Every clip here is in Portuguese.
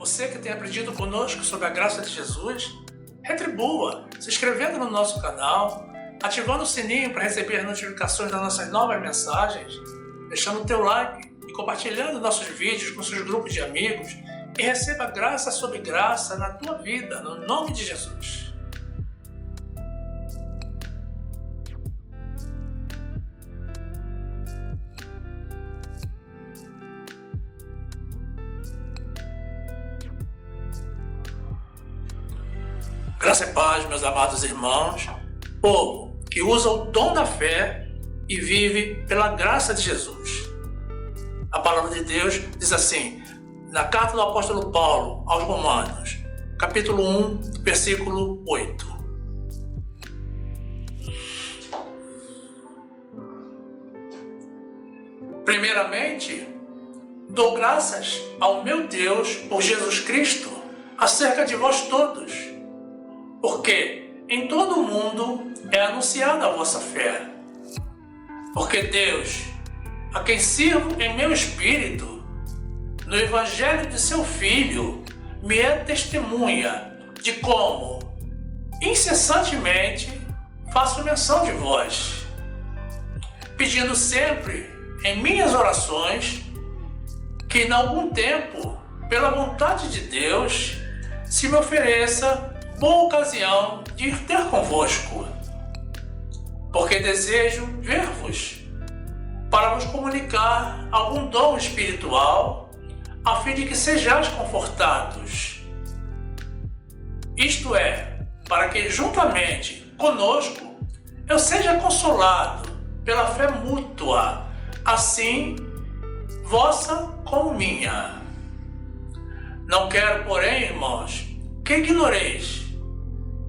Você que tem aprendido conosco sobre a graça de Jesus, retribua se inscrevendo no nosso canal, ativando o sininho para receber as notificações das nossas novas mensagens, deixando o teu like e compartilhando nossos vídeos com seus grupos de amigos e receba graça sobre graça na tua vida, no nome de Jesus. Graça e paz, meus amados irmãos, povo que usa o dom da fé e vive pela graça de Jesus. A palavra de Deus diz assim, na carta do apóstolo Paulo aos Romanos, capítulo 1, versículo 8. Primeiramente, dou graças ao meu Deus por Jesus Cristo acerca de vós todos, porque em todo o mundo é anunciada a vossa fé. Porque Deus, a quem sirvo em meu espírito, no Evangelho de seu Filho, me é testemunha de como, incessantemente, faço menção de vós, pedindo sempre, em minhas orações, que em algum tempo, pela vontade de Deus, se me ofereça boa ocasião de ir ter convosco, porque desejo ver-vos, para vos comunicar algum dom espiritual, a fim de que sejais confortados. Isto é, para que juntamente conosco eu seja consolado pela fé mútua, assim vossa como minha. Não quero, porém, irmãos, que ignoreis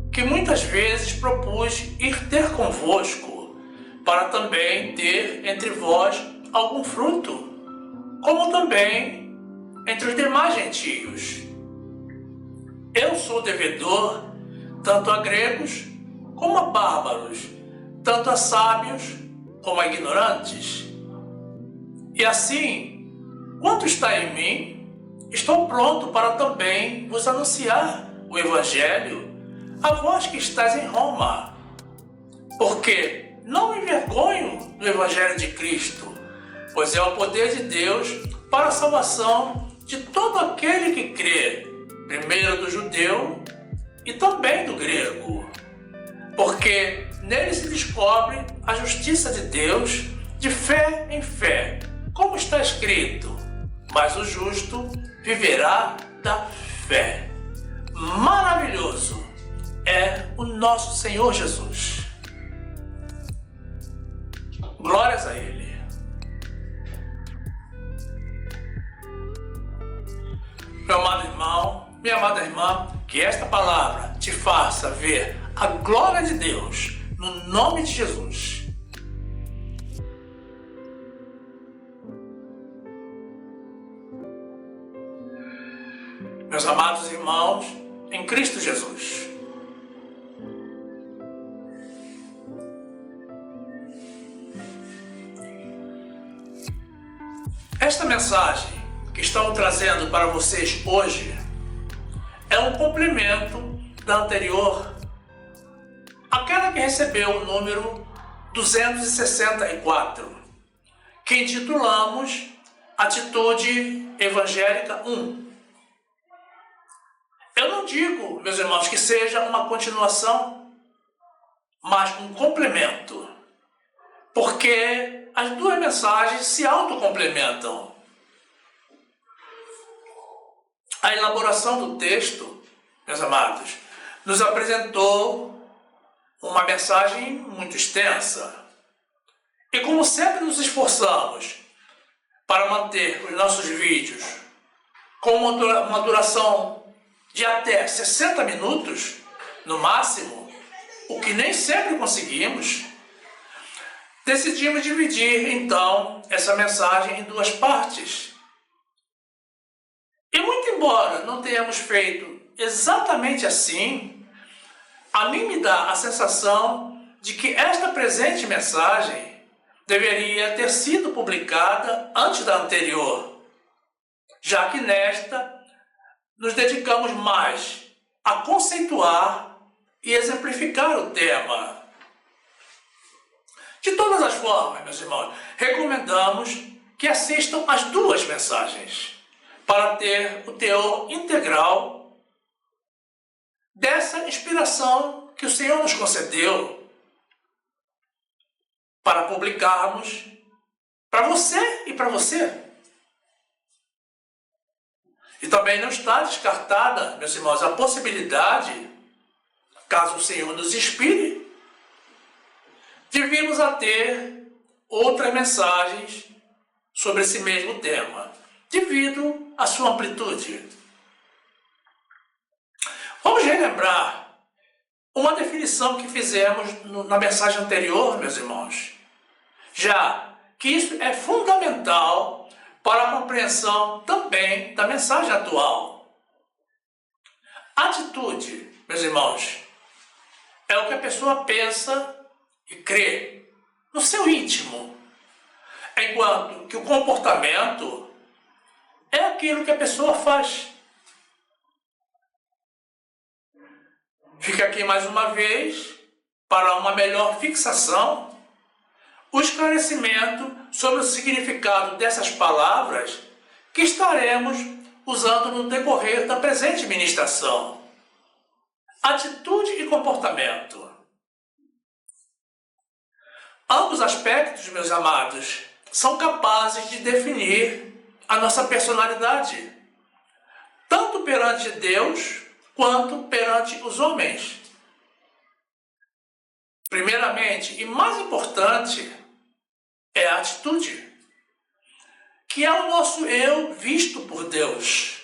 que muitas vezes propus ir ter convosco, para também ter entre vós algum fruto, como também entre os demais gentios. Eu sou devedor tanto a gregos como a bárbaros, tanto a sábios como a ignorantes. E assim, quanto está em mim, estou pronto para também vos anunciar o Evangelho a vós que estáis em Roma, porque não me envergonho do Evangelho de Cristo, pois é o poder de Deus para a salvação de todo aquele que crê, primeiro do judeu e também do grego, porque nele se descobre a justiça de Deus de fé em fé, como está escrito, mas o justo viverá da fé. Maravilhoso é o nosso Senhor Jesus. Glórias a Ele. Meu amado irmão, minha amada irmã, que esta palavra te faça ver a glória de Deus no nome de Jesus. Meus amados irmãos, em Cristo Jesus. Esta mensagem que estamos trazendo para vocês hoje é um complemento da anterior, aquela que recebeu o número 264, que intitulamos Atitude Evangélica 1. Eu não digo, meus irmãos, que seja uma continuação, mas um complemento, porque as duas mensagens se autocomplementam. A elaboração do texto, meus amados, nos apresentou uma mensagem muito extensa. E como sempre nos esforçamos para manter os nossos vídeos com uma duração de até 60 minutos, no máximo, o que nem sempre conseguimos, decidimos dividir, então, essa mensagem em duas partes. E muito embora não tenhamos feito exatamente assim, a mim me dá a sensação de que esta presente mensagem deveria ter sido publicada antes da anterior, já que nesta nos dedicamos mais a conceituar e exemplificar o tema. De todas as formas, meus irmãos, recomendamos que assistam às duas mensagens para ter o teor integral dessa inspiração que o Senhor nos concedeu para publicarmos para você e para você. E também não está descartada, meus irmãos, a possibilidade, caso o Senhor nos inspire, de virmos a ter outras mensagens sobre esse mesmo tema, devido à sua amplitude. Vamos relembrar uma definição que fizemos na mensagem anterior, meus irmãos, já que isso é fundamental para a compreensão também da mensagem atual. Atitude, meus irmãos, é o que a pessoa pensa e crê no seu íntimo, enquanto que o comportamento é aquilo que a pessoa faz. Fica aqui mais uma vez, para uma melhor fixação, o esclarecimento sobre o significado dessas palavras que estaremos usando no decorrer da presente ministração. Atitude e comportamento. Ambos aspectos, meus amados, são capazes de definir a nossa personalidade, tanto perante Deus quanto perante os homens. Primeiramente, e mais importante, é a atitude, que é o nosso eu visto por Deus.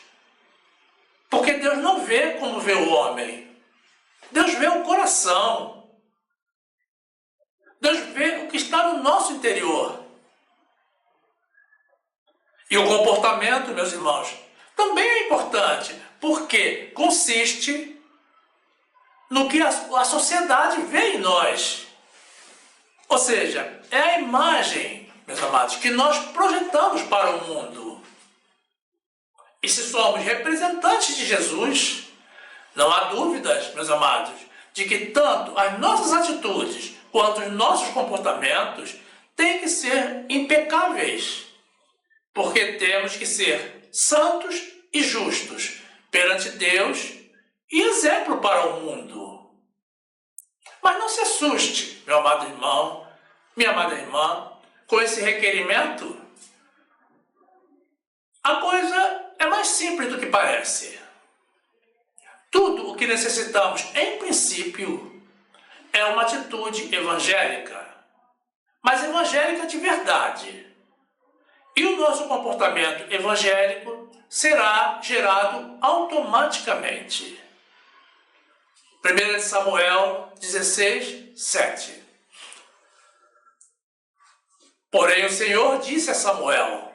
Porque Deus não vê como vê o homem. Deus vê o coração. Deus vê o que está no nosso interior. E o comportamento, meus irmãos, também é importante, porque consiste no que a sociedade vê em nós. Ou seja, é a imagem, meus amados, que nós projetamos para o mundo. E se somos representantes de Jesus, não há dúvidas, meus amados, de que tanto as nossas atitudes quanto os nossos comportamentos têm que ser impecáveis, porque temos que ser santos e justos perante Deus e exemplo para o mundo. Mas não se assuste, meu amado irmão, minha amada irmã, com esse requerimento. A coisa é mais simples do que parece. Tudo o que necessitamos, em princípio, é uma atitude evangélica, mas evangélica de verdade. E o nosso comportamento evangélico será gerado automaticamente. 1 Samuel 16, 7. Porém o Senhor disse a Samuel: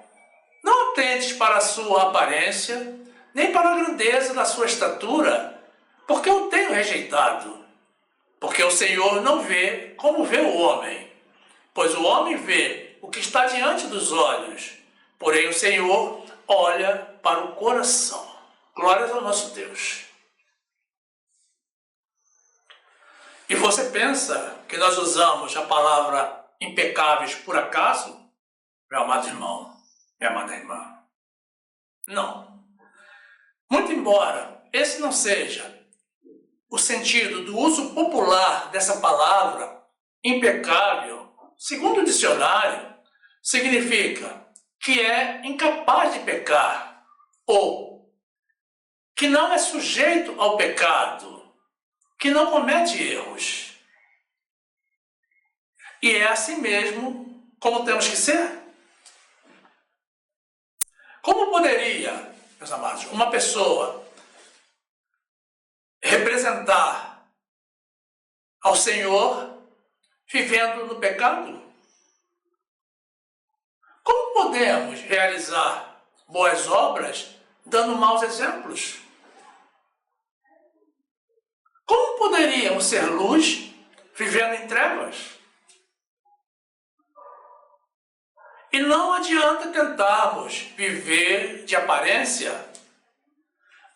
não atentes para a sua aparência, nem para a grandeza da sua estatura, porque eu tenho rejeitado. Porque o Senhor não vê como vê o homem, pois o homem vê o que está diante dos olhos, porém o Senhor olha para o coração. Glórias ao nosso Deus. E você pensa que nós usamos a palavra impecáveis por acaso, meu amado irmão, minha amada irmã? Não. Muito embora esse não seja o sentido do uso popular dessa palavra, impecável, segundo o dicionário, significa que é incapaz de pecar, ou que não é sujeito ao pecado, que não comete erros. E é assim mesmo como temos que ser. Como poderia, meus amados, uma pessoa representar ao Senhor vivendo no pecado? Como podemos realizar boas obras dando maus exemplos? Como poderíamos ser luz vivendo em trevas? E não adianta tentarmos viver de aparência,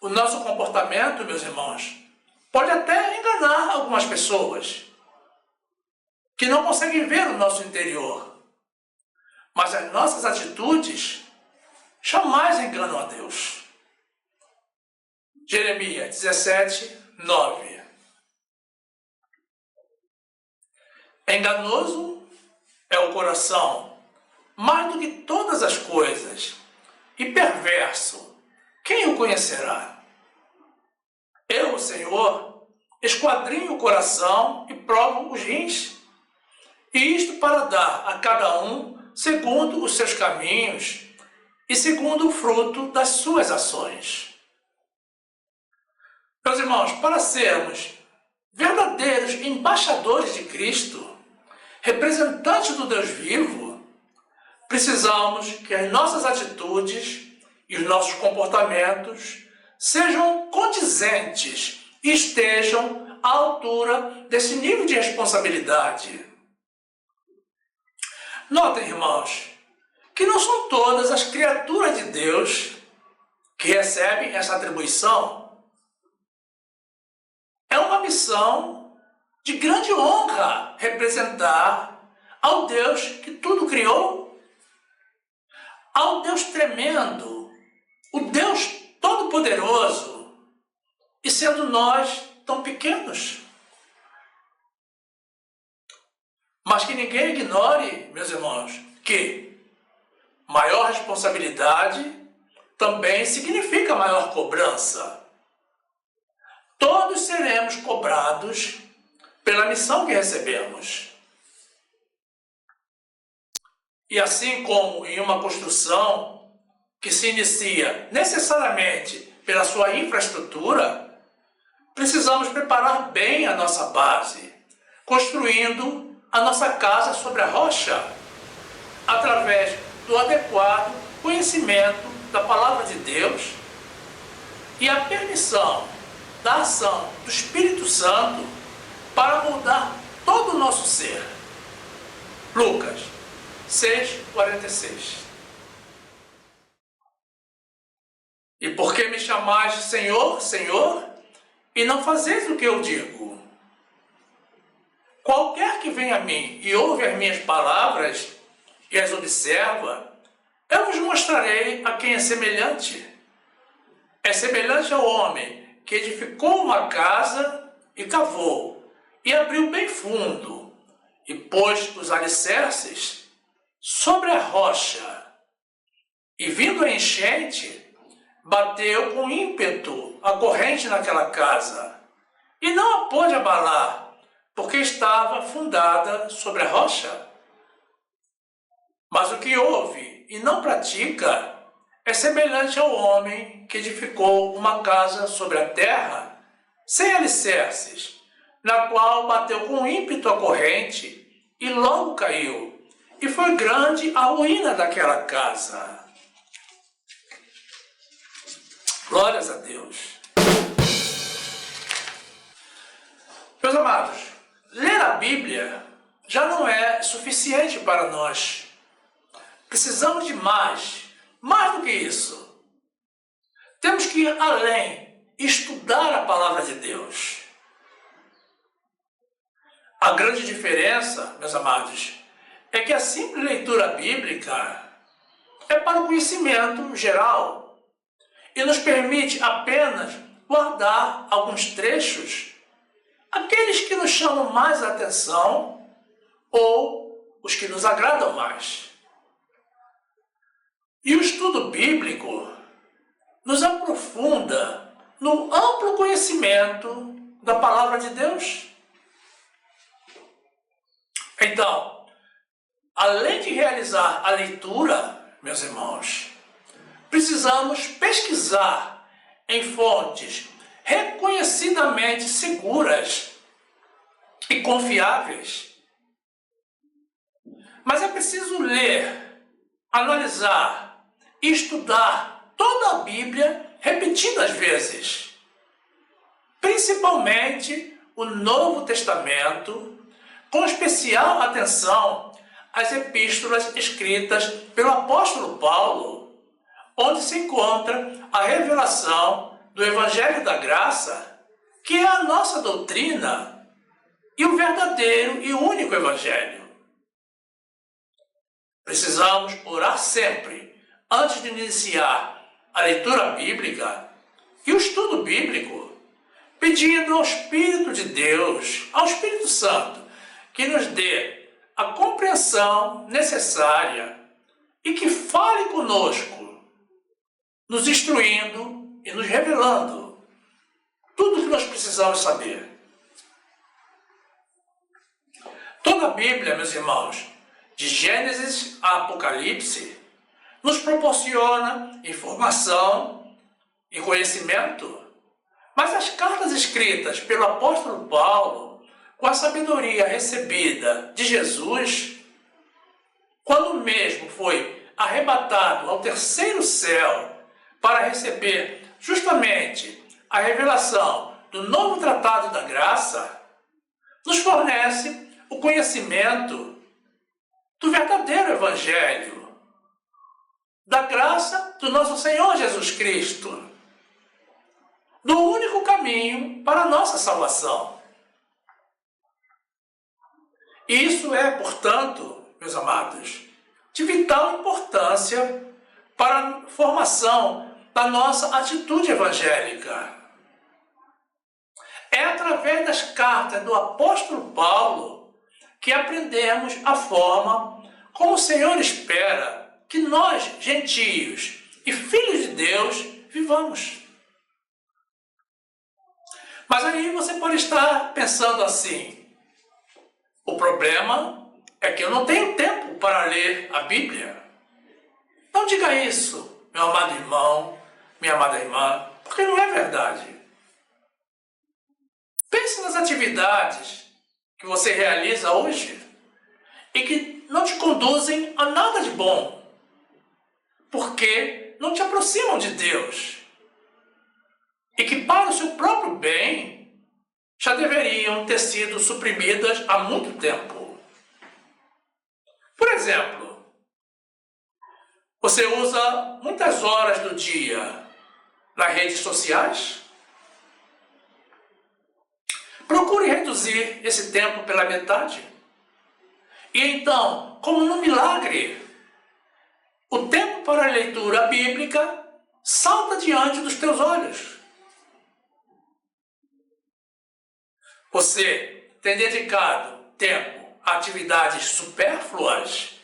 O nosso comportamento, meus irmãos, pode até enganar algumas pessoas que não conseguem ver o nosso interior. Mas as nossas atitudes jamais enganam a Deus. Jeremias 17, 9. Enganoso é o coração, mais do que todas as coisas, e perverso, quem o conhecerá? Eu, o Senhor, esquadrinho o coração e provo os rins, e isto para dar a cada um segundo os seus caminhos e segundo o fruto das suas ações. Meus irmãos, para sermos verdadeiros embaixadores de Cristo, representantes do Deus vivo, precisamos que as nossas atitudes e os nossos comportamentos sejam condizentes e estejam à altura desse nível de responsabilidade. Notem, irmãos, que não são todas as criaturas de Deus que recebem essa atribuição. É uma missão de grande honra representar ao Deus que tudo criou, ao Deus tremendo, o Deus todo-poderoso, e sendo nós tão pequenos. Mas que ninguém ignore, meus irmãos, que maior responsabilidade também significa maior cobrança. Todos seremos cobrados pela missão que recebemos. E assim como em uma construção que se inicia necessariamente pela sua infraestrutura, precisamos preparar bem a nossa base, construindo a nossa casa sobre a rocha, através do adequado conhecimento da Palavra de Deus e a permissão da ação do Espírito Santo para mudar todo o nosso ser. Lucas 6:46. E por que me chamais Senhor, Senhor, e não fazeis o que eu digo? Qualquer que venha a mim e ouve as minhas palavras e as observa, eu vos mostrarei a quem é semelhante. É semelhante ao homem que edificou uma casa e cavou, e abriu bem fundo, e pôs os alicerces sobre a rocha. E vindo a enchente, bateu com ímpeto a corrente naquela casa, e não a pôde abalar, porque estava fundada sobre a rocha. Mas o que ouve e não pratica é semelhante ao homem que edificou uma casa sobre a terra, sem alicerces, na qual bateu com ímpeto a corrente e logo caiu, e foi grande a ruína daquela casa. Glórias a Deus. Meus amados, ler a Bíblia já não é suficiente para nós. Precisamos de mais do que isso. Temos que ir além, estudar a Palavra de Deus. A grande diferença, meus amados, é que a simples leitura bíblica é para o conhecimento geral e nos permite apenas guardar alguns trechos, aqueles que nos chamam mais a atenção ou os que nos agradam mais. E o estudo bíblico nos aprofunda no amplo conhecimento da Palavra de Deus. Então, além de realizar a leitura, meus irmãos, precisamos pesquisar em fontes reconhecidamente seguras e confiáveis. Mas é preciso ler, analisar e estudar toda a Bíblia repetidas vezes, principalmente o Novo Testamento, com especial atenção às epístolas escritas pelo apóstolo Paulo, onde se encontra a revelação do Evangelho da Graça, que é a nossa doutrina e o verdadeiro e único Evangelho. Precisamos orar sempre, antes de iniciar a leitura bíblica e o estudo bíblico, pedindo ao Espírito de Deus, ao Espírito Santo, que nos dê a compreensão necessária e que fale conosco, nos instruindo e nos revelando tudo o que nós precisamos saber. Toda a Bíblia, meus irmãos, de Gênesis a Apocalipse, nos proporciona informação e conhecimento, mas as cartas escritas pelo apóstolo Paulo, com a sabedoria recebida de Jesus, quando mesmo foi arrebatado ao terceiro céu para receber justamente a revelação do novo tratado da graça, nos fornece o conhecimento do verdadeiro Evangelho, da graça do nosso Senhor Jesus Cristo, do único caminho para a nossa salvação. E isso é, portanto, meus amados, de vital importância para a formação da nossa atitude evangélica. É através das cartas do apóstolo Paulo que aprendemos a forma como o Senhor espera que nós, gentios e filhos de Deus, vivamos. Mas aí você pode estar pensando assim: o problema é que eu não tenho tempo para ler a Bíblia. Não diga isso, meu amado irmão, minha amada irmã, porque não é verdade. Pense nas atividades que você realiza hoje e que não te conduzem a nada de bom, porque não te aproximam de Deus e que para o seu próprio bem já deveriam ter sido suprimidas há muito tempo. Por exemplo, você usa muitas horas do dia nas redes sociais? Procure reduzir esse tempo pela metade. E então, como num milagre, o tempo para a leitura bíblica salta diante dos teus olhos. Você tem dedicado tempo a atividades supérfluas,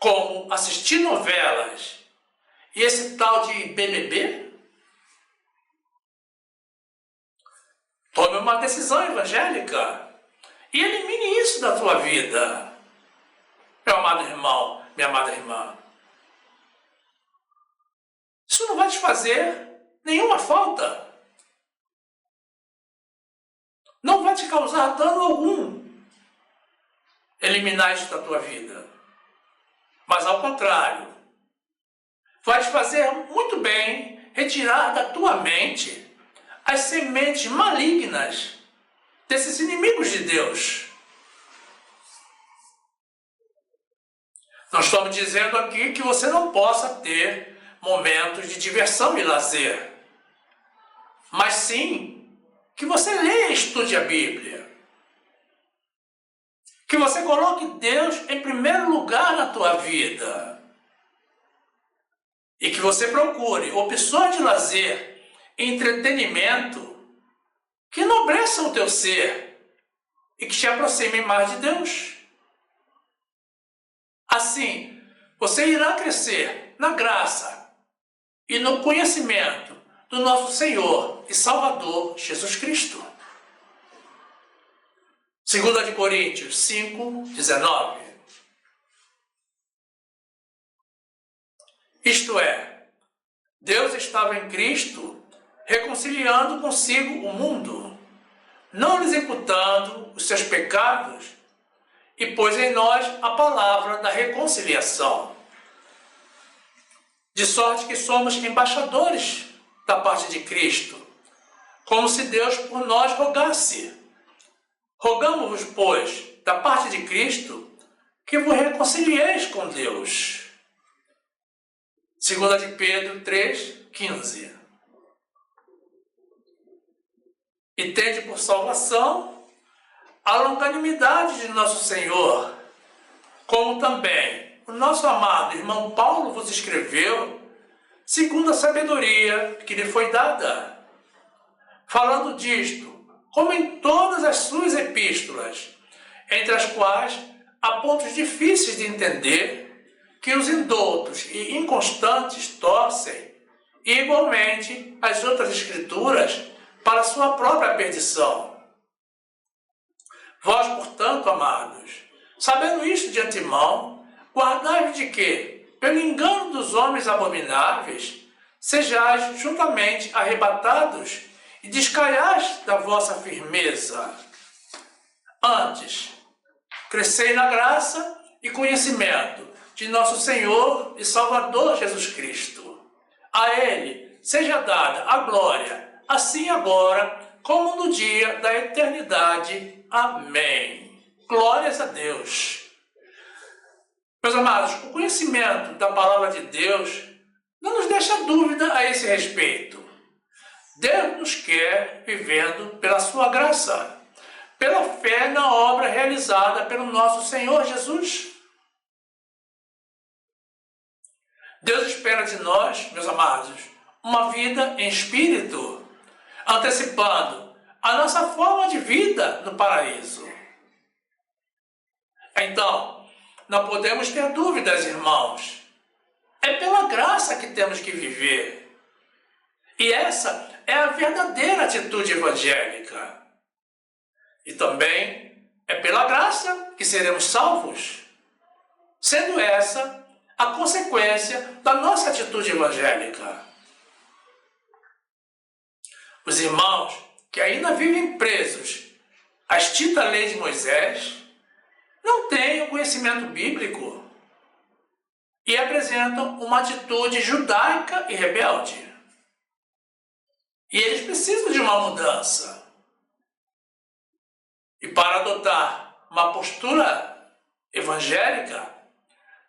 como assistir novelas e esse tal de BBB? Tome uma decisão evangélica e elimine isso da tua vida, meu amado irmão, minha amada irmã. Isso não vai te fazer nenhuma falta. Não vai te causar dano algum eliminar isso da tua vida. Mas ao contrário, vai te fazer muito bem retirar da tua mente as sementes malignas desses inimigos de Deus. Nós estamos dizendo aqui que você não possa ter momentos de diversão e lazer, mas sim que você leia e estude a Bíblia. Que você coloque Deus em primeiro lugar na tua vida. E que você procure opções de lazer e entretenimento que enobreçam o teu ser e que te aproximem mais de Deus. Assim, você irá crescer na graça e no conhecimento do nosso Senhor e Salvador Jesus Cristo. 2 Coríntios 5:19. Isto é, Deus estava em Cristo reconciliando consigo o mundo, não lhes imputando os seus pecados, e pôs em nós a palavra da reconciliação. De sorte que somos embaixadores da parte de Cristo, como se Deus por nós rogasse. Rogamos-vos, pois, da parte de Cristo, que vos reconcilieis com Deus. 2 de Pedro 3:15. e tende por salvação a longanimidade de nosso Senhor, como também o nosso amado irmão Paulo vos escreveu, segundo a sabedoria que lhe foi dada. Falando disto, como em todas as suas epístolas, entre as quais há pontos difíceis de entender, que os indoutos e inconstantes torcem, e igualmente as outras escrituras, para sua própria perdição. Vós, portanto, amados, sabendo isto de antemão, guardai-vos de que, pelo engano dos homens abomináveis, sejais juntamente arrebatados e descaiais da vossa firmeza. Antes, crescei na graça e conhecimento de nosso Senhor e Salvador Jesus Cristo. A Ele seja dada a glória, assim agora, como no dia da eternidade. Amém. Glórias a Deus. Meus amados, o conhecimento da palavra de Deus não nos deixa dúvida a esse respeito. Deus nos quer vivendo pela sua graça, pela fé na obra realizada pelo nosso Senhor Jesus. Deus espera de nós, meus amados, uma vida em espírito, antecipando a nossa forma de vida no paraíso. Então, não podemos ter dúvidas, irmãos. É pela graça que temos que viver. E essa é a verdadeira atitude evangélica. E também é pela graça que seremos salvos, sendo essa a consequência da nossa atitude evangélica. Os irmãos que ainda vivem presos à extinta lei de Moisés não têm o conhecimento bíblico e apresentam uma atitude judaica e rebelde. E eles precisam de uma mudança. E para adotar uma postura evangélica,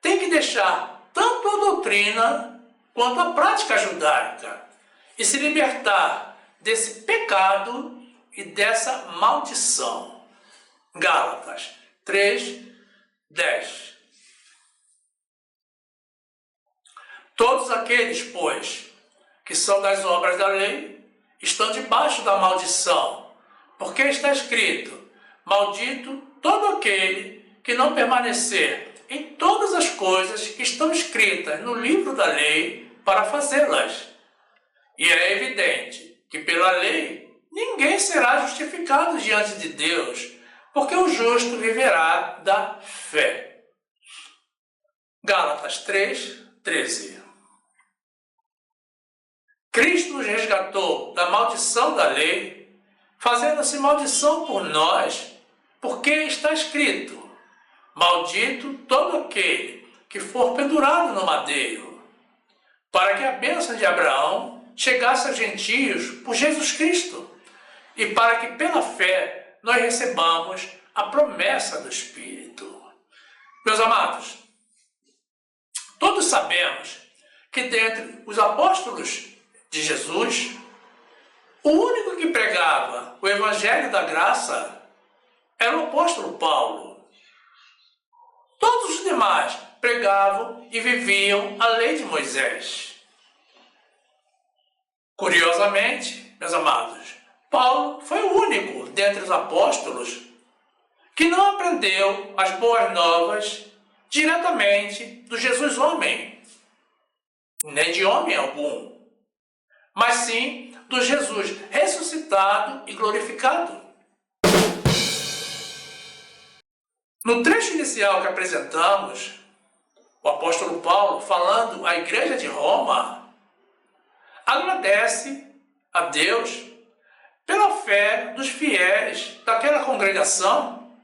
tem que deixar tanto a doutrina quanto a prática judaica e se libertar desse pecado e dessa maldição. Gálatas 3:10. Todos aqueles, pois, que são das obras da lei, estão debaixo da maldição, porque está escrito: maldito todo aquele que não permanecer em todas as coisas que estão escritas no livro da lei para fazê-las. E é evidente que pela lei ninguém será justificado diante de Deus, porque o justo viverá da fé. Gálatas 3:13. Cristo nos resgatou da maldição da lei, fazendo-se maldição por nós, porque está escrito: maldito todo aquele que for pendurado no madeiro, para que a bênção de Abraão chegasse aos gentios por Jesus Cristo, e para que pela fé nós recebamos a promessa do Espírito. Meus amados, todos sabemos que dentre os apóstolos de Jesus, o único que pregava o Evangelho da Graça era o apóstolo Paulo. Todos os demais pregavam e viviam a lei de Moisés. Curiosamente, meus amados, Paulo foi o único dentre os apóstolos que não aprendeu as boas novas diretamente do Jesus homem, nem de homem algum, mas sim do Jesus ressuscitado e glorificado. No trecho inicial que apresentamos, o apóstolo Paulo, falando à igreja de Roma, agradece a Deus pela fé dos fiéis daquela congregação,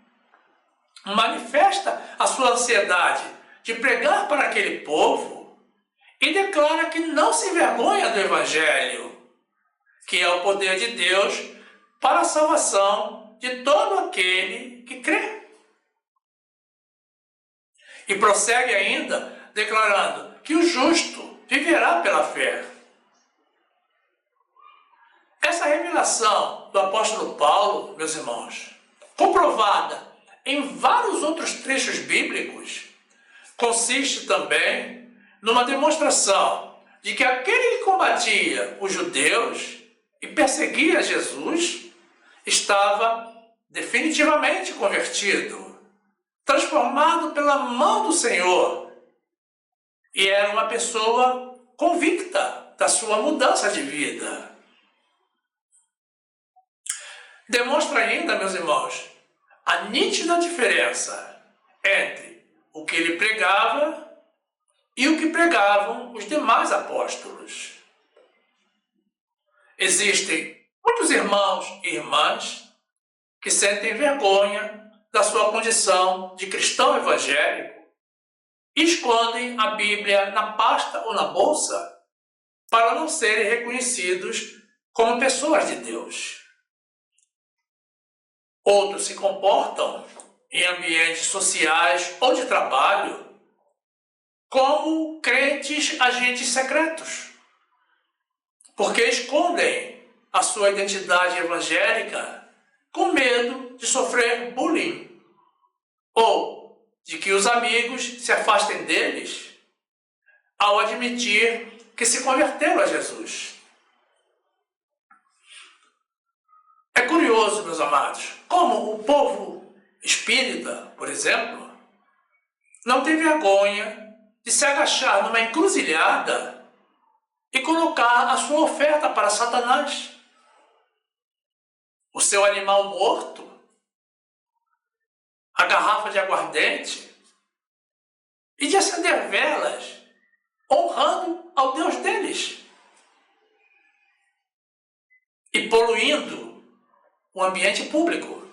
manifesta a sua ansiedade de pregar para aquele povo e declara que não se envergonha do Evangelho, que é o poder de Deus para a salvação de todo aquele que crê. E prossegue ainda declarando que o justo viverá pela fé. Essa revelação pregação do apóstolo Paulo, meus irmãos, comprovada em vários outros trechos bíblicos, consiste também numa demonstração de que aquele que combatia os judeus e perseguia Jesus estava definitivamente convertido, transformado pela mão do Senhor, e era uma pessoa convicta da sua mudança de vida. Demonstra ainda, meus irmãos, a nítida diferença entre o que ele pregava e o que pregavam os demais apóstolos. Existem muitos irmãos e irmãs que sentem vergonha da sua condição de cristão evangélico e escondem a Bíblia na pasta ou na bolsa para não serem reconhecidos como pessoas de Deus. Outros se comportam em ambientes sociais ou de trabalho como crentes agentes secretos, porque escondem a sua identidade evangélica com medo de sofrer bullying ou de que os amigos se afastem deles ao admitir que se converteram a Jesus. É curioso, meus amados, como o povo espírita, por exemplo, não tem vergonha de se agachar numa encruzilhada e colocar a sua oferta para Satanás. O seu animal morto, a garrafa de aguardente, e de acender velas, honrando ao Deus deles e poluindo o ambiente público.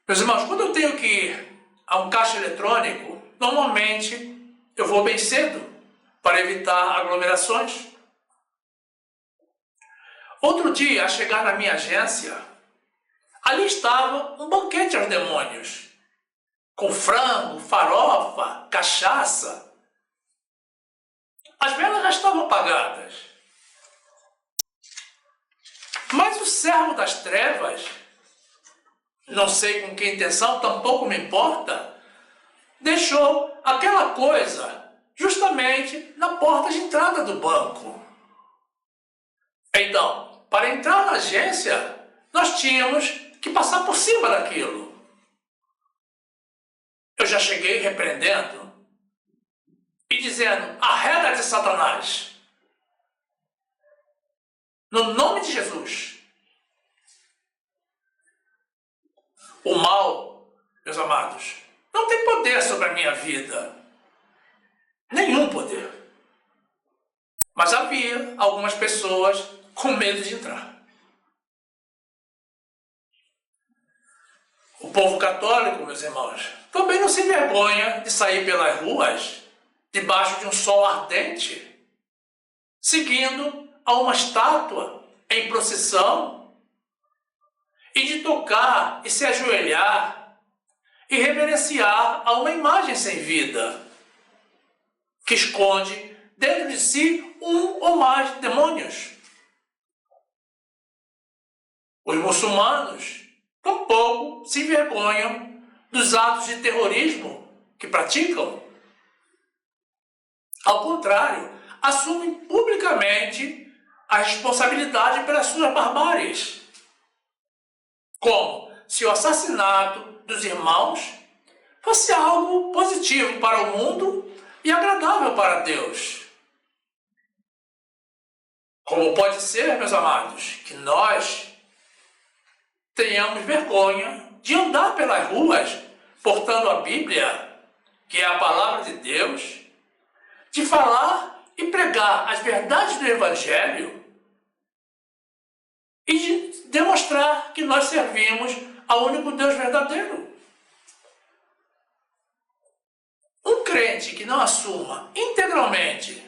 Meus irmãos, quando eu tenho que ir a um caixa eletrônico, normalmente eu vou bem cedo para evitar aglomerações. Outro dia, a chegar na minha agência, ali estava um banquete aos demônios, com frango, farofa, cachaça. As velas já estavam apagadas. Mas o servo das trevas, não sei com que intenção, tampouco me importa, deixou aquela coisa justamente na porta de entrada do banco. Então, para entrar na agência, nós tínhamos que passar por cima daquilo. Eu já cheguei repreendendo e dizendo: arreda-te, Satanás, no nome de Jesus. O mal, meus amados, não tem poder sobre a minha vida. Nenhum poder. Mas havia algumas pessoas com medo de entrar. O povo católico, meus irmãos, também não se envergonha de sair pelas ruas, debaixo de um sol ardente, seguindo a uma estátua em procissão, e de tocar e se ajoelhar e reverenciar a uma imagem sem vida, que esconde dentro de si um ou mais demônios. Os muçulmanos tampouco se envergonham dos atos de terrorismo que praticam. Ao contrário, assumem publicamente a responsabilidade pelas suas barbáries, como se o assassinato dos irmãos fosse algo positivo para o mundo e agradável para Deus. Como pode ser, meus amados, que nós tenhamos vergonha de andar pelas ruas portando a Bíblia, que é a palavra de Deus, de falar e pregar as verdades do Evangelho e de demonstrar que nós servimos ao único Deus verdadeiro? Um crente que não assuma integralmente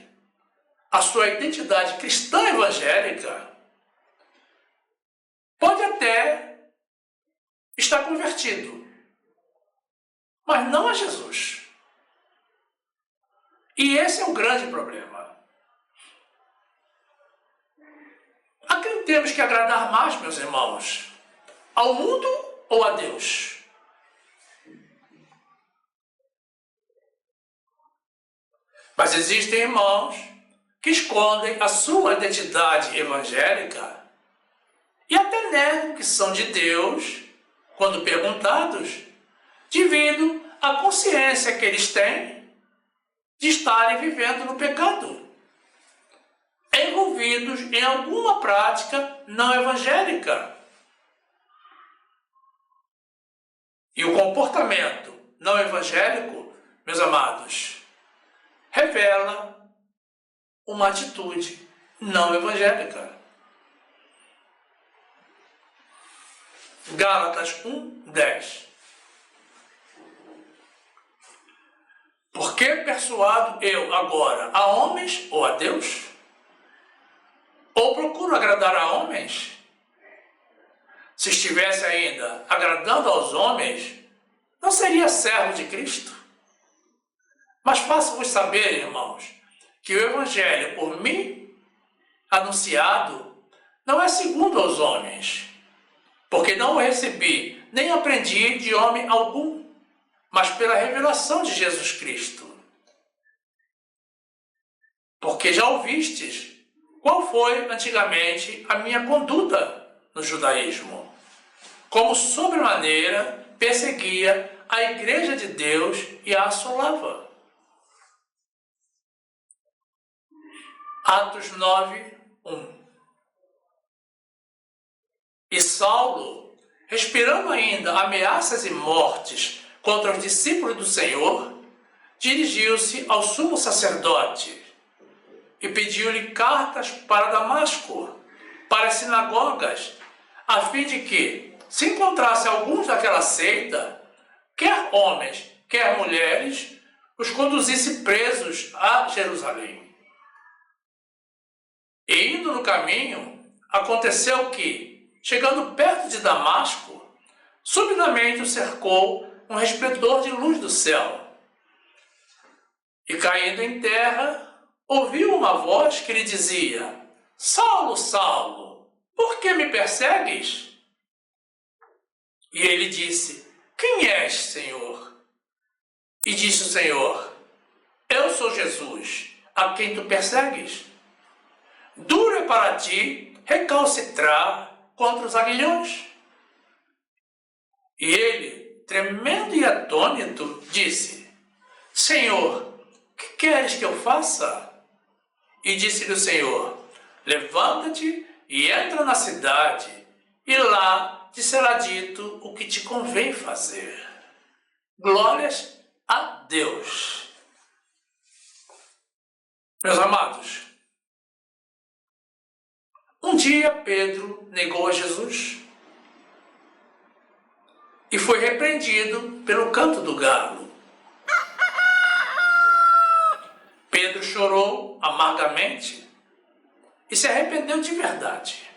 a sua identidade cristã evangélica pode até estar convertido, mas não a Jesus. E esse é o grande problema. A quem temos que agradar mais, meus irmãos? Ao mundo ou a Deus? Mas existem irmãos que escondem a sua identidade evangélica e até negam que são de Deus, quando perguntados, devido à consciência que eles têm de estarem vivendo no pecado, envolvidos em alguma prática não evangélica. E o comportamento não evangélico, meus amados, revela uma atitude não evangélica. Gálatas 1:10. Por que persuado eu agora a homens ou a Deus? Ou procuro agradar a homens? Se estivesse ainda agradando aos homens, não seria servo de Cristo. Mas faço-vos saber, irmãos, que o Evangelho por mim anunciado não é segundo aos homens, porque não o recebi, nem aprendi de homem algum, mas pela revelação de Jesus Cristo. Porque já ouvistes qual foi antigamente a minha conduta no judaísmo, como sobremaneira perseguia a igreja de Deus e a assolava. Atos 9:1. E Saulo, respirando ainda ameaças e mortes contra os discípulos do Senhor, dirigiu-se ao sumo sacerdote e pediu-lhe cartas para Damasco, para as sinagogas, a fim de que, se encontrasse alguns daquela seita, quer homens, quer mulheres, os conduzisse presos a Jerusalém. E indo no caminho, aconteceu que, chegando perto de Damasco, subitamente o cercou um resplendor de luz do céu. E caindo em terra, ouviu uma voz que lhe dizia: Saulo, Saulo, por que me persegues? E ele disse: Quem és, Senhor? E disse o Senhor: Eu sou Jesus, a quem tu persegues. Duro é para ti recalcitrar contra os aguilhões. E ele, tremendo e atônito, disse: Senhor, que queres que eu faça? E disse-lhe o Senhor: Levanta-te e entra na cidade, e lá te será dito o que te convém fazer. Glórias a Deus. Meus amados, um dia Pedro negou a Jesus e foi repreendido pelo canto do galo. Pedro chorou amargamente e se arrependeu de verdade,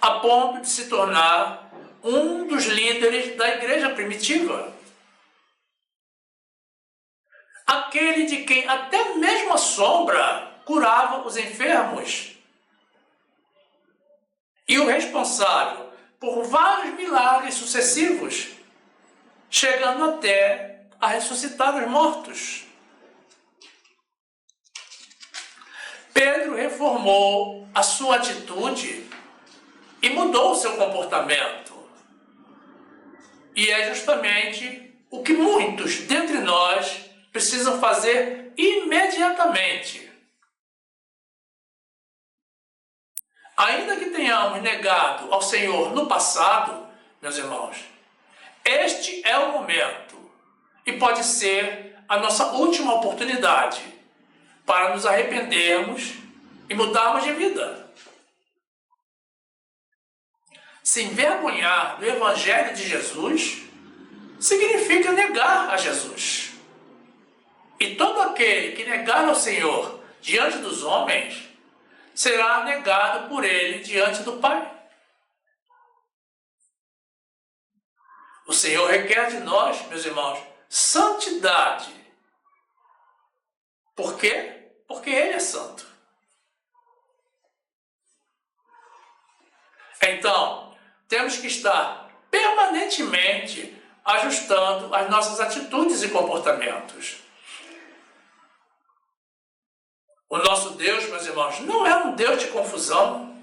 a ponto de se tornar um dos líderes da igreja primitiva. Aquele de quem até mesmo a sombra curava os enfermos. E o responsável por vários milagres sucessivos, chegando até a ressuscitar os mortos. Pedro reformou a sua atitude e mudou o seu comportamento. E é justamente o que muitos dentre nós precisam fazer imediatamente. Ainda que tenhamos negado ao Senhor no passado, meus irmãos, este é o momento e pode ser a nossa última oportunidade para nos arrependermos e mudarmos de vida. Se envergonhar do Evangelho de Jesus significa negar a Jesus. E todo aquele que negar ao Senhor diante dos homens será negado por ele diante do Pai. O Senhor requer de nós, meus irmãos, santidade. Por quê? Porque Ele é santo. Então, temos que estar permanentemente ajustando as nossas atitudes e comportamentos. O nosso Deus, meus irmãos, não é um Deus de confusão.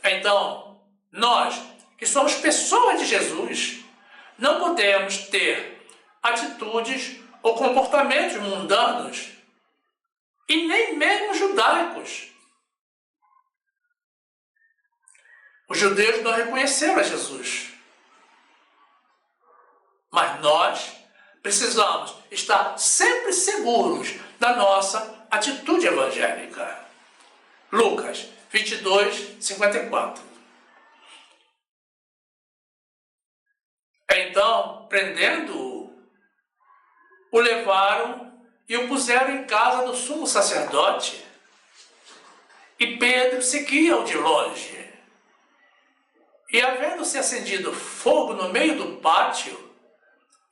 Então, nós, que somos pessoas de Jesus, não podemos ter atitudes ou comportamentos mundanos e nem mesmo judaicos. Os judeus não reconheceram a Jesus. Mas nós precisamos estar sempre seguros da nossa atitude evangélica. Lucas 22, 54. Então, prendendo-o, o levaram e o puseram em casa do sumo sacerdote. E Pedro seguia-o de longe. E havendo-se acendido fogo no meio do pátio,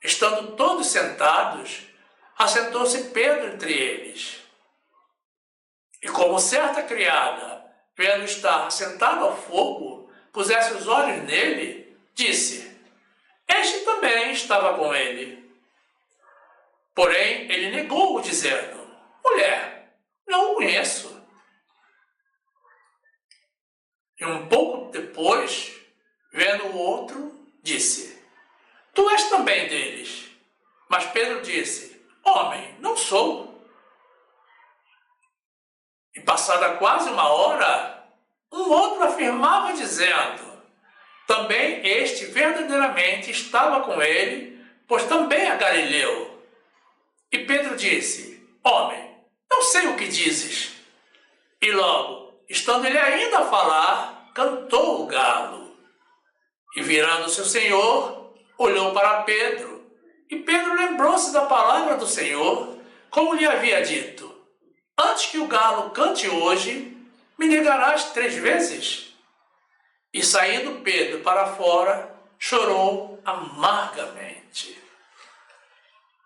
estando todos sentados, assentou-se Pedro entre eles. E como certa criada, vendo estar sentado ao fogo, pusesse os olhos nele, disse: este também estava com ele. Porém, ele negou-o, dizendo: mulher, não o conheço. E um pouco depois, vendo o outro, disse: tu és também deles. Mas Pedro disse: homem, não sou. E passada quase uma hora, um outro afirmava, dizendo: também este verdadeiramente estava com ele, pois também é galileu. E Pedro disse: homem, não sei o que dizes. E logo, estando ele ainda a falar, cantou o galo. E virando-se o Senhor, olhou para Pedro. E Pedro lembrou-se da palavra do Senhor, como lhe havia dito: antes que o galo cante hoje, me negarás 3 vezes. E saindo Pedro para fora, chorou amargamente.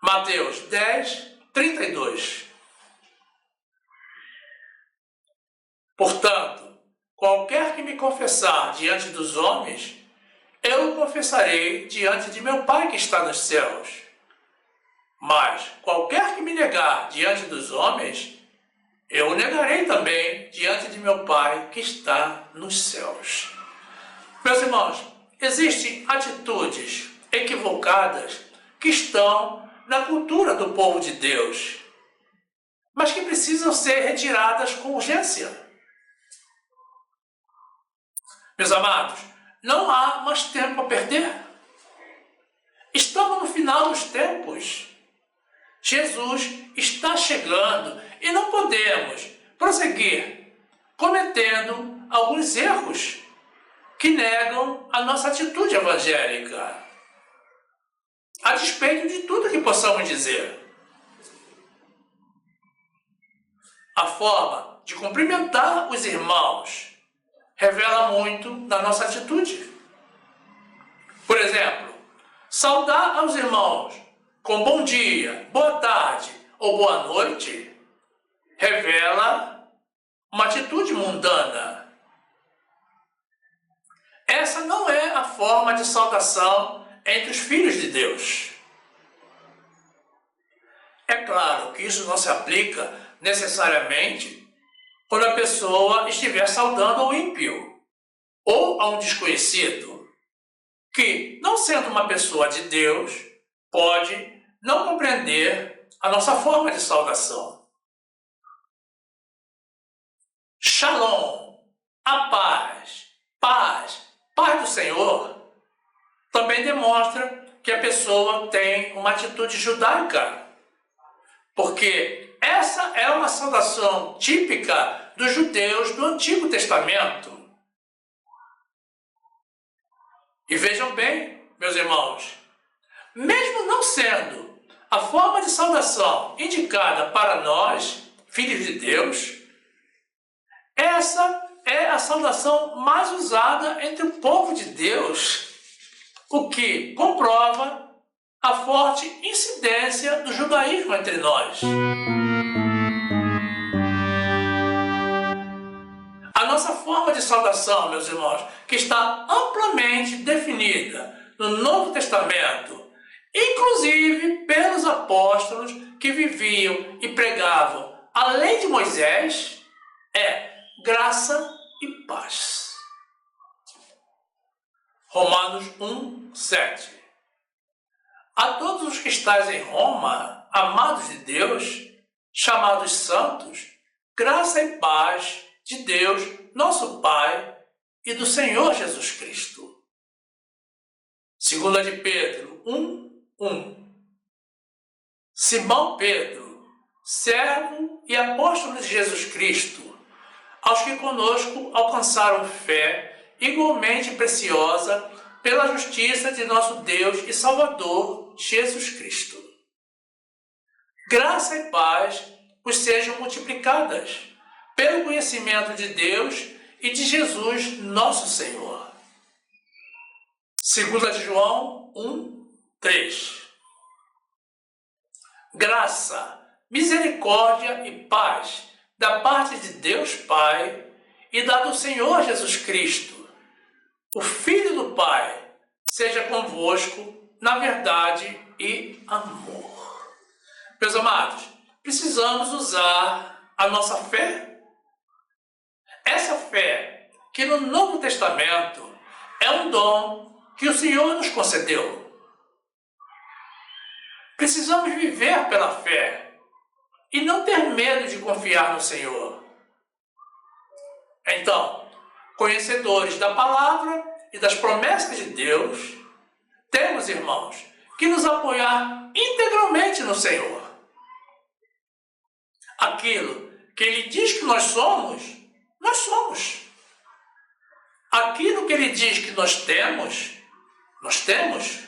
Mateus 10, 32. Portanto, qualquer que me confessar diante dos homens, eu o confessarei diante de meu Pai que está nos céus. Mas qualquer que me negar diante dos homens, eu o negarei também diante de meu Pai que está nos céus. Meus irmãos, existem atitudes equivocadas que estão na cultura do povo de Deus, mas que precisam ser retiradas com urgência. Meus amados, não há mais tempo a perder. Estamos no final dos tempos. Jesus está chegando e não podemos prosseguir cometendo alguns erros que negam a nossa atitude evangélica, a despeito de tudo que possamos dizer. A forma de cumprimentar os irmãos revela muito da nossa atitude. Por exemplo, saudar aos irmãos com bom dia, boa tarde ou boa noite revela uma atitude mundana. Essa não é a forma de saudação entre os filhos de Deus. É claro que isso não se aplica necessariamente quando a pessoa estiver saudando ao ímpio ou a um desconhecido, que, não sendo uma pessoa de Deus, pode não compreender a nossa forma de saudação. Shalom, a paz, paz do Senhor, também demonstra que a pessoa tem uma atitude judaica, porque essa é uma saudação típica dos judeus do Antigo Testamento. E vejam bem, meus irmãos, mesmo não sendo a forma de saudação indicada para nós, filhos de Deus, essa é a saudação mais usada entre o povo de Deus, o que comprova a forte incidência do judaísmo entre nós. A nossa forma de saudação, meus irmãos, que está amplamente definida no Novo Testamento, inclusive pelos apóstolos que viviam e pregavam a lei de Moisés, é graça e paz. Romanos 1:7. A todos os que estáis em Roma, amados de Deus, chamados santos, graça e paz de Deus, nosso Pai, e do Senhor Jesus Cristo. 2 de Pedro 1:1. Simão Pedro, servo e apóstolo de Jesus Cristo, aos que conosco alcançaram fé igualmente preciosa pela justiça de nosso Deus e Salvador Jesus Cristo. Graça e paz vos sejam multiplicadas pelo conhecimento de Deus e de Jesus, nosso Senhor. 2 de João 1:3. Graça, misericórdia e paz da parte de Deus Pai e da do Senhor Jesus Cristo, o Filho do Pai, seja convosco na verdade e amor. Meus amados, precisamos usar a nossa fé. Essa fé que no Novo Testamento é um dom que o Senhor nos concedeu. Precisamos viver pela fé e não ter medo de confiar no Senhor. Então, conhecedores da palavra e das promessas de Deus, temos, irmãos, que nos apoiar integralmente no Senhor. Aquilo que Ele diz que nós somos, nós somos. Aquilo que Ele diz que nós temos, nós temos.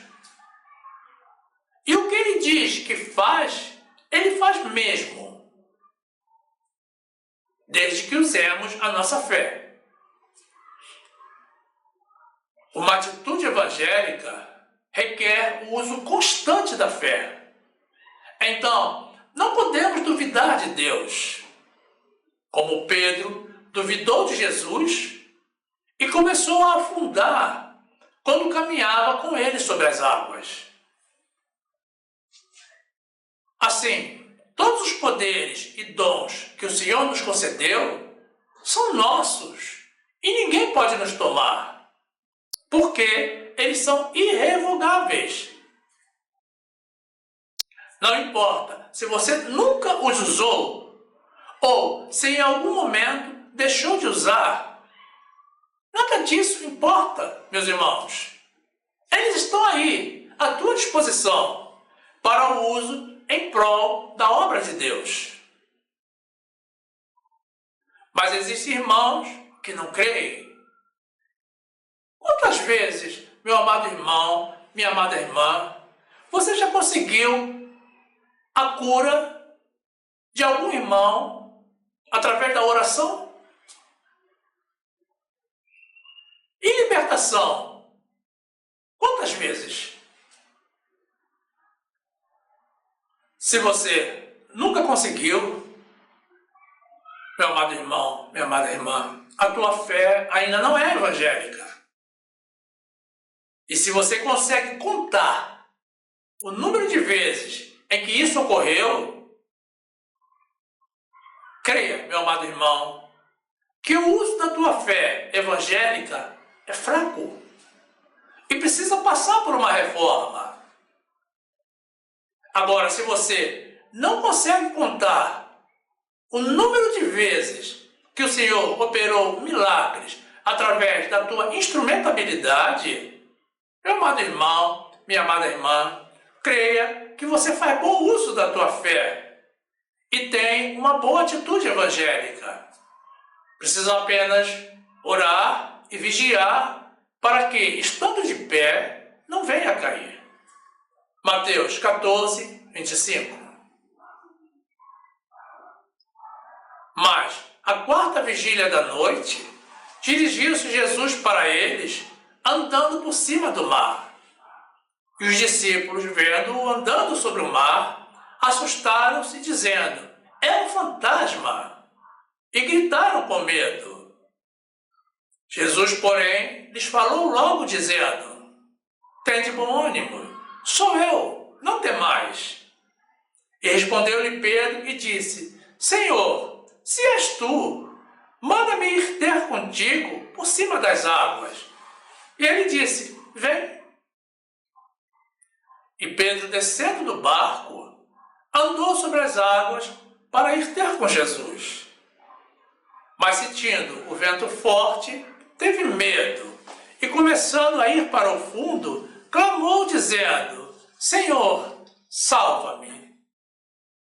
E o que Ele diz que faz, Ele faz mesmo. Desde que usemos a nossa fé. Uma atitude evangélica requer o uso constante da fé. Então, não podemos duvidar de Deus. Como Pedro duvidou de Jesus e começou a afundar quando caminhava com ele sobre as águas. Assim, todos os poderes e dons que o Senhor nos concedeu são nossos e ninguém pode nos tomar, porque eles são irrevogáveis. Não importa se você nunca os usou ou se em algum momento deixou de usar. Nada disso importa, meus irmãos. Eles estão aí, à tua disposição, para o uso em prol da obra de Deus. Mas existem irmãos que não creem. Quantas vezes, meu amado irmão, minha amada irmã, você já conseguiu a cura de algum irmão através da oração? E libertação? Quantas vezes? Se você nunca conseguiu, meu amado irmão, minha amada irmã, a tua fé ainda não é evangélica. E se você consegue contar o número de vezes em que isso ocorreu, creia, meu amado irmão, que o uso da tua fé evangélica é fraco e precisa passar por uma reforma. Agora, se você não consegue contar o número de vezes que o Senhor operou milagres através da tua instrumentabilidade, meu amado irmão, minha amada irmã, creia que você faz bom uso da tua fé e tem uma boa atitude evangélica. Precisa apenas orar e vigiar para que, estando de pé, não venha a cair. Mateus 14:25. Mas, à quarta vigília da noite, dirigiu-se Jesus para eles, andando por cima do mar. E os discípulos, vendo-o andando sobre o mar, assustaram-se, dizendo: é um fantasma! E gritaram com medo. Jesus, porém, lhes falou logo, dizendo: tende bom ânimo, sou eu, não temais. E respondeu-lhe Pedro e disse: Senhor, se és tu, manda-me ir ter contigo por cima das águas. E ele disse: vem. E Pedro, descendo do barco, andou sobre as águas para ir ter com Jesus. Mas, sentindo o vento forte, teve medo e, começando a ir para o fundo, clamou, dizendo: Senhor, salva-me.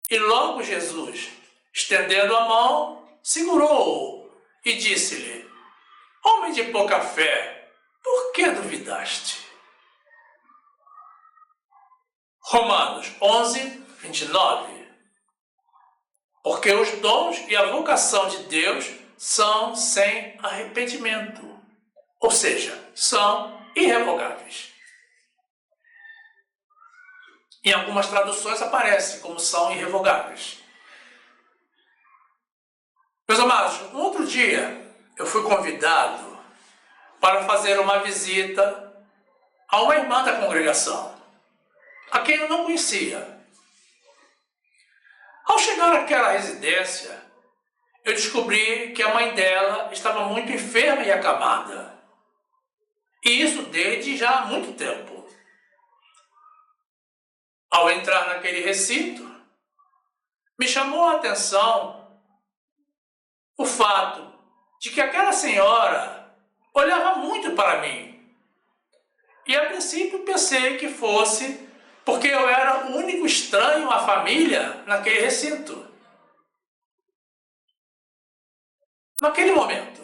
E logo Jesus, estendendo a mão, segurou-o e disse-lhe: homem de pouca fé, por que duvidaste? Romanos 11, 29. Porque os dons e a vocação de Deus são sem arrependimento, ou seja, são irrevogáveis. Em algumas traduções aparece como são irrevogáveis. Meus amados, um outro dia eu fui convidado para fazer uma visita a uma irmã da congregação, a quem eu não conhecia. Ao chegar àquela residência, eu descobri que a mãe dela estava muito enferma e acamada. E isso desde já há muito tempo. Ao entrar naquele recinto, me chamou a atenção o fato de que aquela senhora olhava muito para mim. E a princípio pensei que fosse porque eu era o único estranho à família naquele recinto. Naquele momento.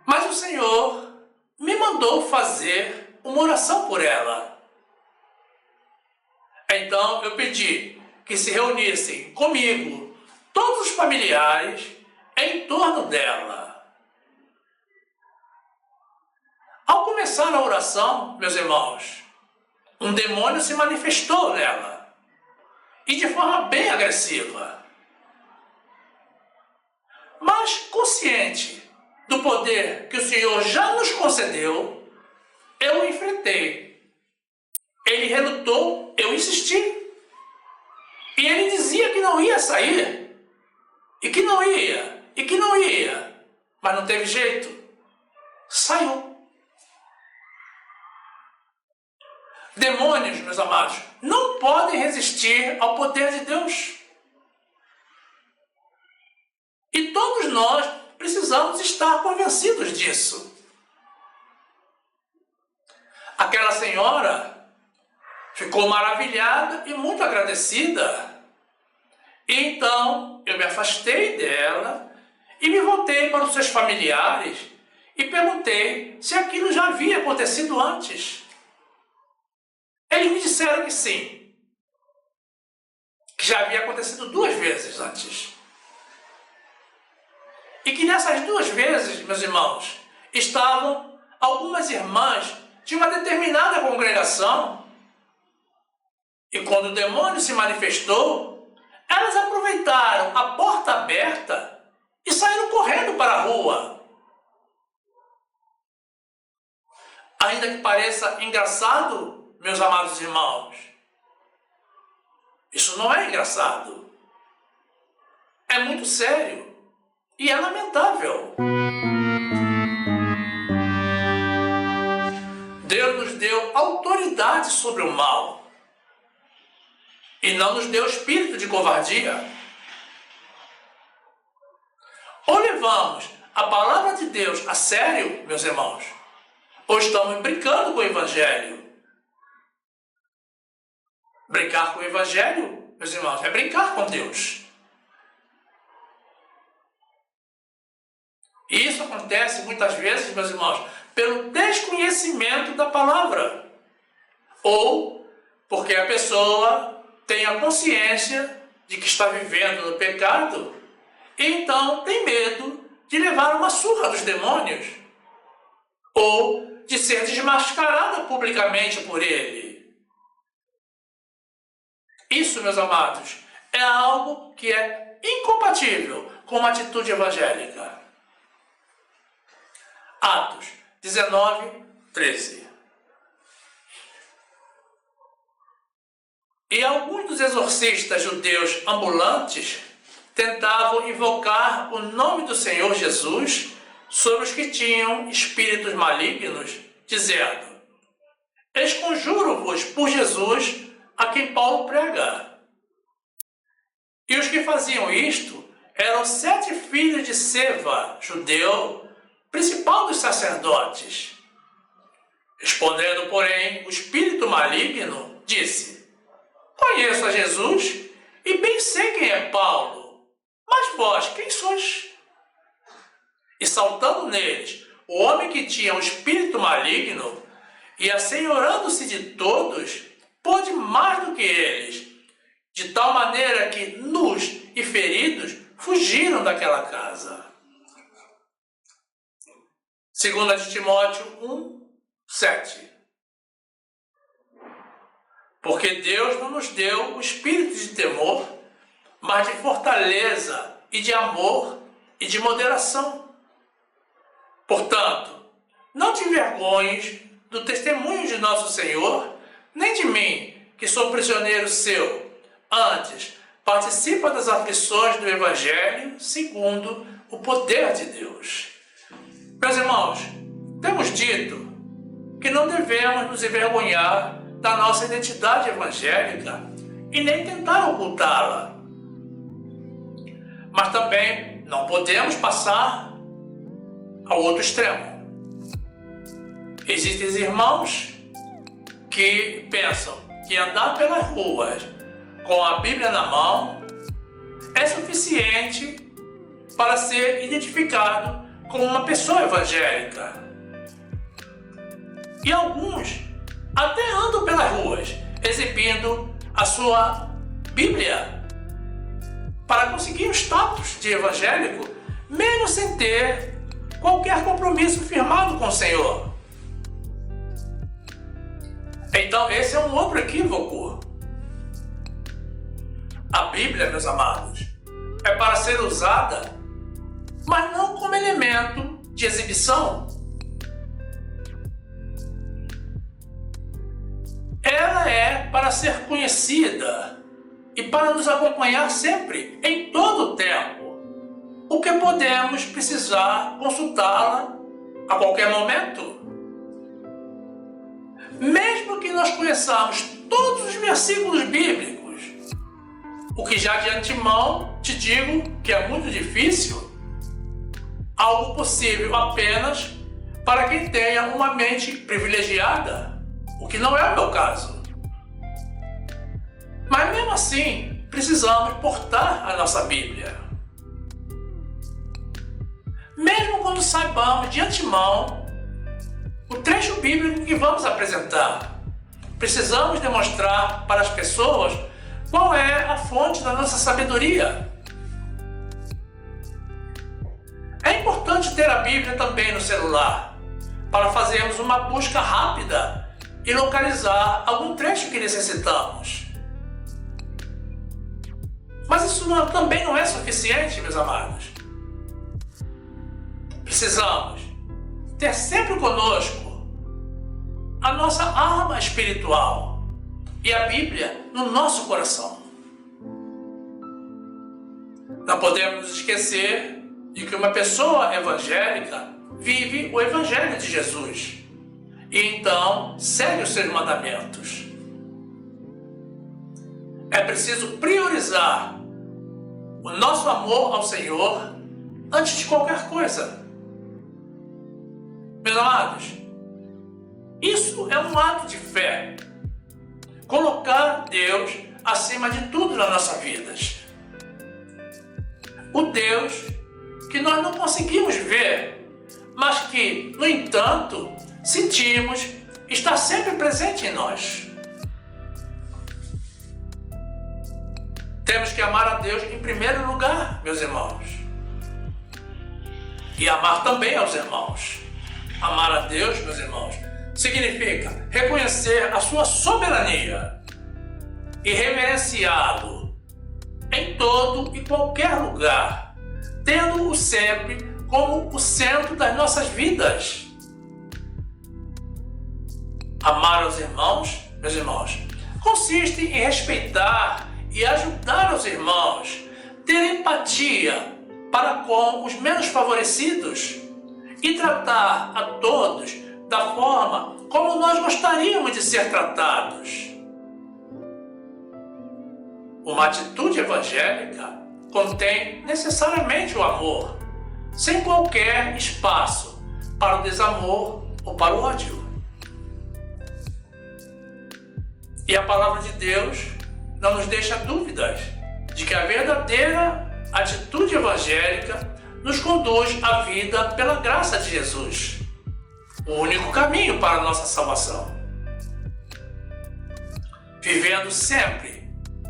Mas o Senhor me mandou fazer uma oração por ela. Então eu pedi que se reunissem comigo todos os familiares em torno dela. Ao começar a oração, meus irmãos, um demônio se manifestou nela, e de forma bem agressiva. Mas, consciente do poder que o Senhor já nos concedeu, eu o enfrentei. Ele relutou, eu insisti. E ele dizia que não ia sair, e que não ia, mas não teve jeito. Saiu. Demônios, meus amados, não podem resistir ao poder de Deus. E todos nós precisamos estar convencidos disso. Aquela senhora ficou maravilhada e muito agradecida. E então eu me afastei dela e me voltei para os seus familiares e perguntei se aquilo já havia acontecido antes. Eles me disseram que sim, que já havia acontecido 2 vezes antes. E que nessas 2 vezes, meus irmãos, estavam algumas irmãs de uma determinada congregação. E quando o demônio se manifestou, elas aproveitaram a porta aberta e saíram correndo para a rua. Ainda que pareça engraçado, meus amados irmãos, isso não é engraçado. É muito sério e é lamentável. Deus nos deu autoridade sobre o mal e não nos deu espírito de covardia. Ou levamos a palavra de Deus a sério, meus irmãos, ou estamos brincando com o Evangelho. Brincar com o Evangelho, meus irmãos, é brincar com Deus. E isso acontece muitas vezes, meus irmãos, pelo desconhecimento da palavra. Ou porque a pessoa tem a consciência de que está vivendo no pecado e então tem medo de levar uma surra dos demônios. Ou de ser desmascarada publicamente por ele. Isso, meus amados, é é algo que é incompatível com uma atitude evangélica. Atos 19, 13. E alguns dos exorcistas judeus ambulantes tentavam invocar o nome do Senhor Jesus sobre os que tinham espíritos malignos, dizendo: esconjuro-vos por Jesus a quem Paulo prega. E os que faziam isto eram 7 filhos de Seva, judeu, principal dos sacerdotes. Respondendo, porém, o espírito maligno disse: conheço a Jesus e bem sei quem é Paulo, mas vós quem sois? E saltando neles, o homem que tinha o espírito maligno, e assenhorando-se de todos, pôde mais do que eles, de tal maneira que, nus e feridos, fugiram daquela casa. 2 de Timóteo 1, 7. Porque Deus não nos deu o espírito de temor, mas de fortaleza e de amor e de moderação. Portanto, não te envergonhes do testemunho de nosso Senhor, nem de mim, que sou prisioneiro seu. Antes, participa das aflições do Evangelho segundo o poder de Deus. Meus irmãos, temos dito que não devemos nos envergonhar da nossa identidade evangélica e nem tentar ocultá-la. Mas também não podemos passar ao outro extremo. Existem irmãos que pensam que andar pelas ruas com a Bíblia na mão é suficiente para ser identificado como uma pessoa evangélica. E alguns até andam pelas ruas exibindo a sua Bíblia para conseguir o status de evangélico, mesmo sem ter qualquer compromisso firmado com o Senhor. Então esse é um outro equívoco. A Bíblia, meus amados, é para ser usada, mas não como elemento de exibição. Ela é para ser conhecida e para nos acompanhar sempre, em todo o tempo. O que podemos precisar consultá-la a qualquer momento. Mesmo que nós conheçamos todos os versículos bíblicos, o que já de antemão te digo que é muito difícil, algo possível apenas para quem tenha uma mente privilegiada, o que não é o meu caso. Mas mesmo assim, precisamos portar a nossa Bíblia. Mesmo quando saibamos de antemão o trecho bíblico que vamos apresentar, precisamos demonstrar para as pessoas qual é a fonte da nossa sabedoria. É importante ter a Bíblia também no celular, para fazermos uma busca rápida e localizar algum trecho que necessitamos. Mas isso também não é suficiente, meus amados. Precisamos ter sempre conosco a nossa arma espiritual e a Bíblia no nosso coração. Não podemos nos esquecer de que uma pessoa evangélica vive o Evangelho de Jesus e então segue os seus mandamentos. É preciso priorizar o nosso amor ao Senhor antes de qualquer coisa. Meus amados, isso é um ato de fé. Colocar Deus acima de tudo nas nossas vidas. O Deus que nós não conseguimos ver, mas que, no entanto, sentimos estar sempre presente em nós. Temos que amar a Deus em primeiro lugar, meus irmãos. E amar também aos irmãos. Amar a Deus, meus irmãos, significa reconhecer a sua soberania e reverenciá-lo em todo e qualquer lugar, tendo-o sempre como o centro das nossas vidas. Amar aos irmãos, meus irmãos, consiste em respeitar e ajudar os irmãos, ter empatia para com os menos favorecidos e tratar a todos da forma como nós gostaríamos de ser tratados. Uma atitude evangélica contém necessariamente o amor, sem qualquer espaço para o desamor ou para o ódio. E a palavra de Deus não nos deixa dúvidas de que a verdadeira atitude evangélica nos conduz à vida pela graça de Jesus, o único caminho para a nossa salvação. Vivendo sempre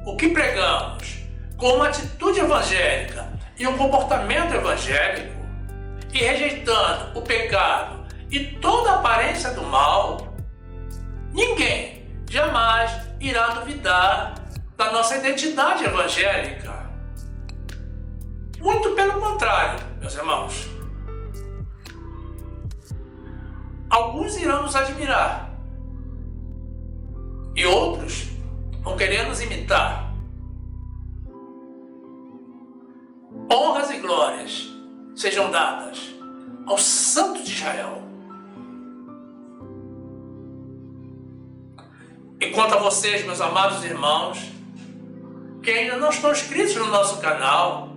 o que pregamos com uma atitude evangélica e um comportamento evangélico, e rejeitando o pecado e toda a aparência do mal, ninguém jamais irá duvidar da nossa identidade evangélica. Muito pelo contrário, meus irmãos. Alguns irão nos admirar e outros vão querer nos imitar. Honras e glórias sejam dadas ao Santo de Israel. E quanto a vocês, meus amados irmãos, que ainda não estão inscritos no nosso canal,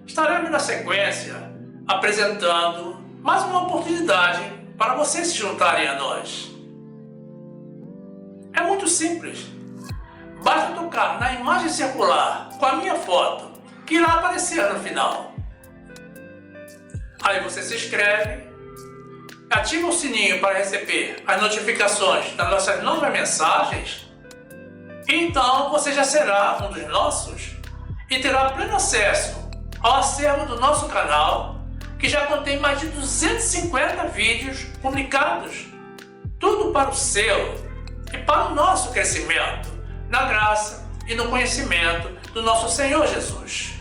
estaremos na sequência apresentando mais uma oportunidade para vocês se juntarem a nós. É muito simples. Basta tocar na imagem circular com a minha foto, que irá aparecer no final. Aí você se inscreve, ativa o sininho para receber as notificações das nossas novas mensagens, e então você já será um dos nossos e terá pleno acesso ao acervo do nosso canal, que já contém mais de 250 vídeos publicados, tudo para o seu e para o nosso crescimento na graça e no conhecimento do nosso Senhor Jesus.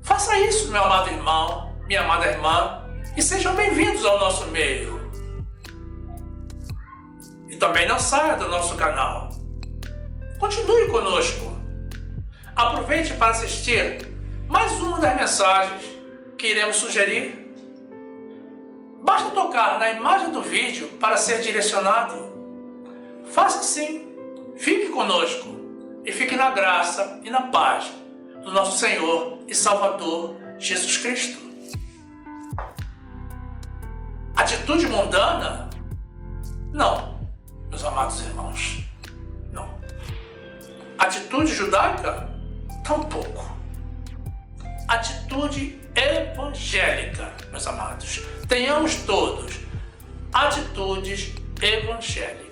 Faça isso, meu amado irmão, minha amada irmã, e sejam bem-vindos ao nosso meio. E também não saia do nosso canal. Continue conosco. Aproveite para assistir mais uma das mensagens que iremos sugerir. Basta tocar na imagem do vídeo para ser direcionado. Faça assim. Fique conosco e fique na graça e na paz do nosso Senhor e Salvador Jesus Cristo. Atitude mundana? Não, meus amados irmãos, não. Atitude judaica? Tampouco. Atitude evangélica, meus amados. Tenhamos todos atitudes evangélicas.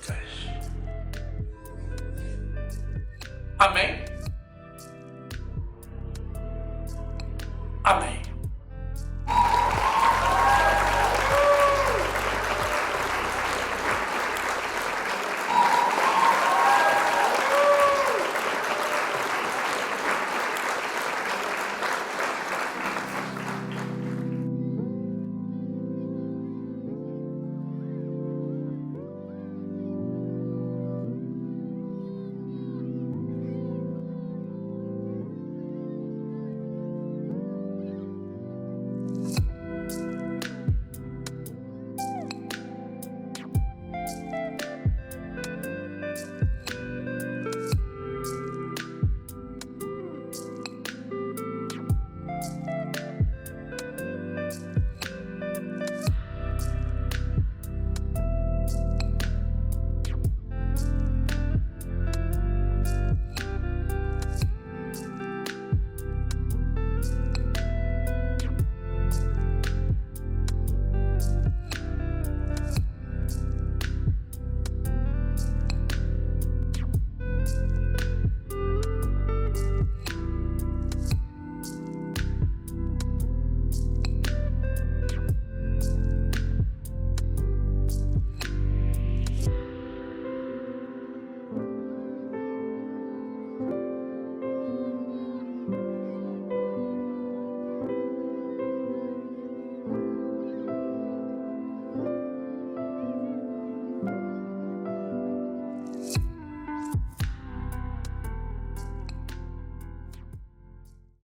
Amém? Amém.